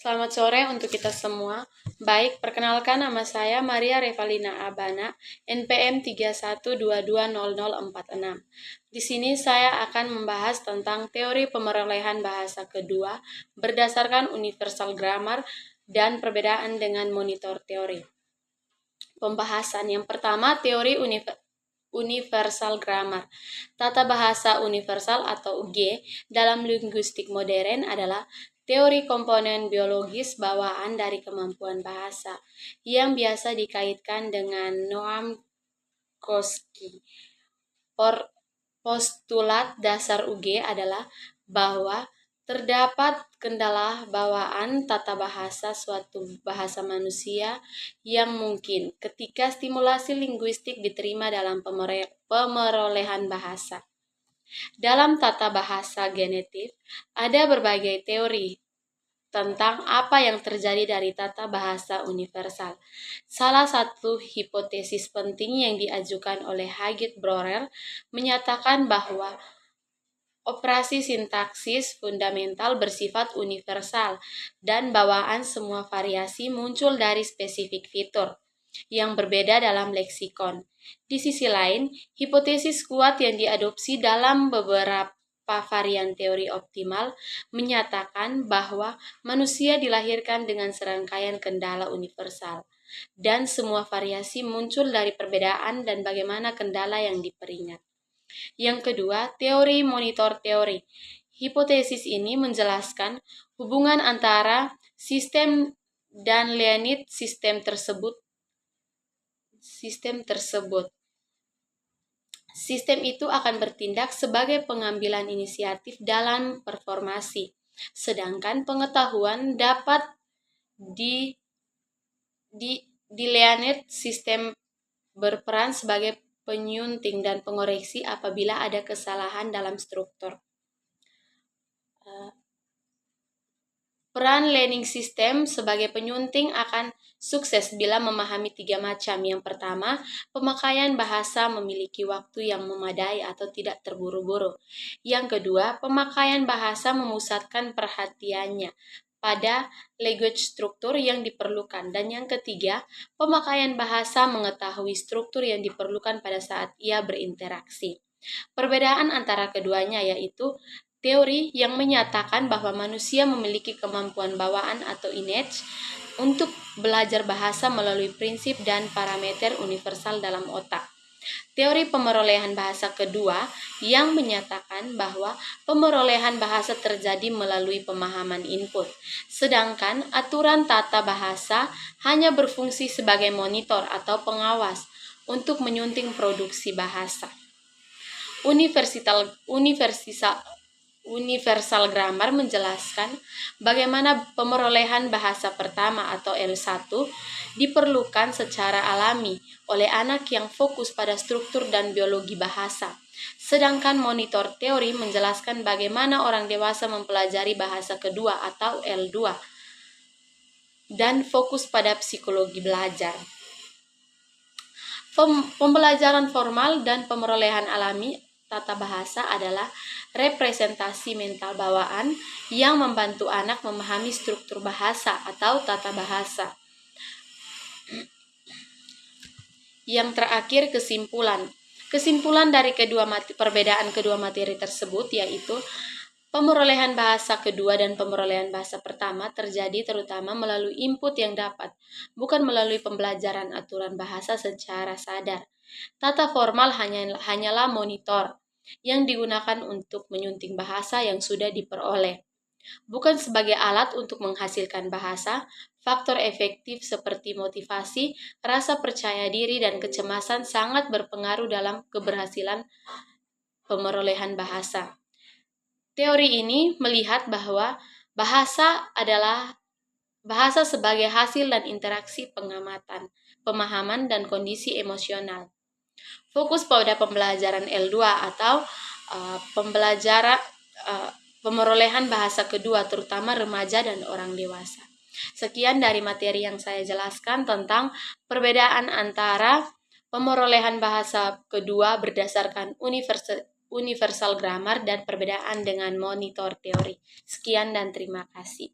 Selamat sore untuk kita semua. Baik, perkenalkan nama saya Maria Revalina Abana, NPM 31220046. Di sini saya akan membahas tentang teori pemerolehan bahasa kedua berdasarkan universal grammar dan perbedaan dengan monitor teori. Pembahasan yang pertama, teori universal grammar. Tata bahasa universal atau UG dalam linguistik modern adalah teori komponen biologis bawaan dari kemampuan bahasa yang biasa dikaitkan dengan Noam Chomsky. Postulat dasar UG adalah bahwa terdapat kendala bawaan tata bahasa suatu bahasa manusia yang mungkin ketika stimulasi linguistik diterima dalam pemerolehan bahasa. Dalam tata bahasa genetik, ada berbagai teori tentang apa yang terjadi dari tata bahasa universal. Salah satu hipotesis penting yang diajukan oleh Hagit Brorel menyatakan bahwa operasi sintaksis fundamental bersifat universal dan bawaan semua variasi muncul dari spesifik fitur yang berbeda dalam leksikon. Di sisi lain, hipotesis kuat yang diadopsi dalam beberapa varian teori optimal menyatakan bahwa manusia dilahirkan dengan serangkaian kendala universal dan semua variasi muncul dari perbedaan dan bagaimana kendala yang diperingat. Yang kedua, teori monitor teori. Hipotesis ini menjelaskan hubungan antara sistem dan Leibniz sistem tersebut. Sistem itu akan bertindak sebagai pengambilan inisiatif dalam performasi, sedangkan pengetahuan dapat di Leibniz sistem berperan sebagai penyunting dan pengoreksi apabila ada kesalahan dalam struktur. Peran learning system sebagai penyunting akan sukses bila memahami 3 macam. Yang pertama, pemakaian bahasa memiliki waktu yang memadai atau tidak terburu-buru. Yang kedua, pemakaian bahasa memusatkan perhatiannya pada language struktur yang diperlukan. Dan yang ketiga, pemakaian bahasa mengetahui struktur yang diperlukan pada saat ia berinteraksi. Perbedaan antara keduanya yaitu teori yang menyatakan bahwa manusia memiliki kemampuan bawaan atau innate untuk belajar bahasa melalui prinsip dan parameter universal dalam otak. Teori pemerolehan bahasa kedua yang menyatakan bahwa pemerolehan bahasa terjadi melalui pemahaman input, sedangkan aturan tata bahasa hanya berfungsi sebagai monitor atau pengawas untuk menyunting produksi bahasa. Universal grammar menjelaskan bagaimana pemerolehan bahasa pertama atau L1 diperlukan secara alami oleh anak yang fokus pada struktur dan biologi bahasa. Sedangkan monitor teori menjelaskan bagaimana orang dewasa mempelajari bahasa kedua atau L2 dan fokus pada psikologi belajar. Pembelajaran formal dan pemerolehan alami tata bahasa adalah representasi mental bawaan yang membantu anak memahami struktur bahasa atau tata bahasa. Yang terakhir, kesimpulan dari perbedaan kedua materi tersebut yaitu pemerolehan bahasa kedua dan pemerolehan bahasa pertama terjadi terutama melalui input yang dapat, bukan melalui pembelajaran aturan bahasa secara sadar. Tata formal hanyalah monitor yang digunakan untuk menyunting bahasa yang sudah diperoleh. Bukan sebagai alat untuk menghasilkan bahasa, faktor efektif seperti motivasi, rasa percaya diri, dan kecemasan sangat berpengaruh dalam keberhasilan pemerolehan bahasa. Teori ini melihat bahwa bahasa sebagai hasil dan interaksi pengamatan, pemahaman, dan kondisi emosional. Fokus pada pembelajaran L2 atau pemerolehan bahasa kedua terutama remaja dan orang dewasa. Sekian dari materi yang saya jelaskan tentang perbedaan antara pemerolehan bahasa kedua berdasarkan universal grammar dan perbedaan dengan monitor teori. Sekian dan terima kasih.